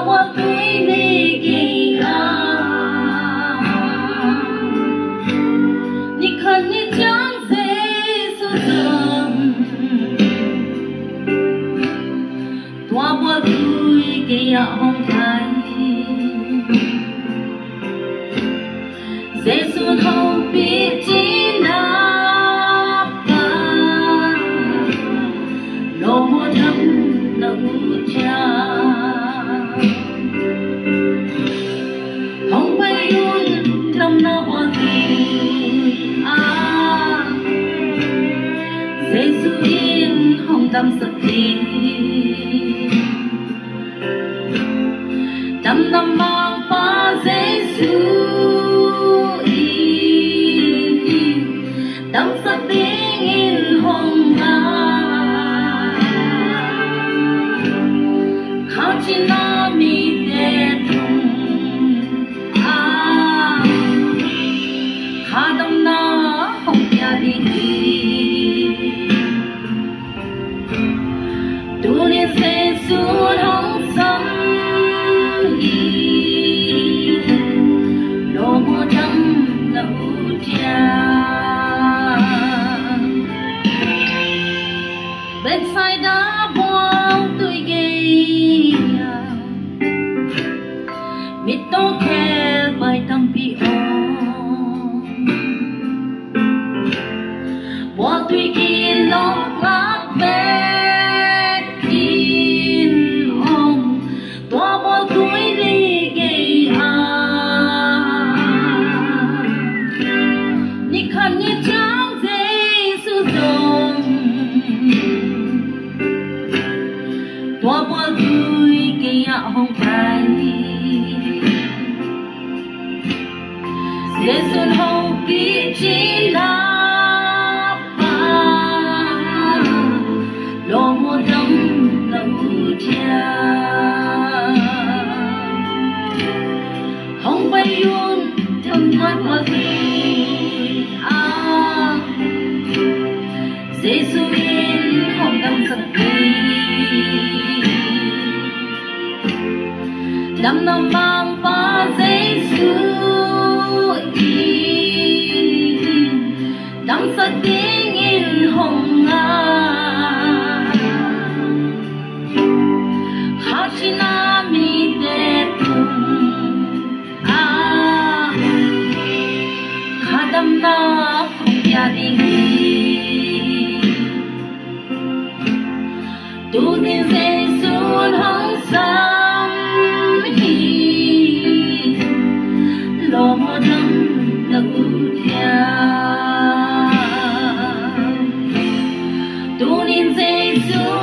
qua tuổi đi kỳ ni khăn ni chẳng dễ su dầm tua qua tuổi kỳ hồng thái dễ su hậu biết chi nắp lô mua thắm nấu cha hồng bay yun năm na qua dễ su yên hồng tâm sập đi năm năm mang pa dễ su tâm sắp tiếng in hồng khao chi na mi tê tung khá tâm na hồng ya đi tu niên sẽ xuống hồng sâm lô mua trắng lẩu cha bên sai đã buông tôi gầy mít tô khe bài tâm bị ôm bỏ tôi kia lót lát bé kín ôm toa bỏ tôi đi gầy ni khăn ni chẳng dễ su dòng tua bua vui cây hồng thái dễ xuân hậu kỹ chi nắp lô mua tâm lẩu cha hồng bay yun thơm ngát qua vui dễ su yên hồng tâm sập đi năm năm mang pa dễ su đắm sát tiếng in hồng khá chi na mi tê tung khá đâm na hồng ya đi tu tiên dễ xuống hồng sam lô mô thắm lẩu cha tu niên dễ xuống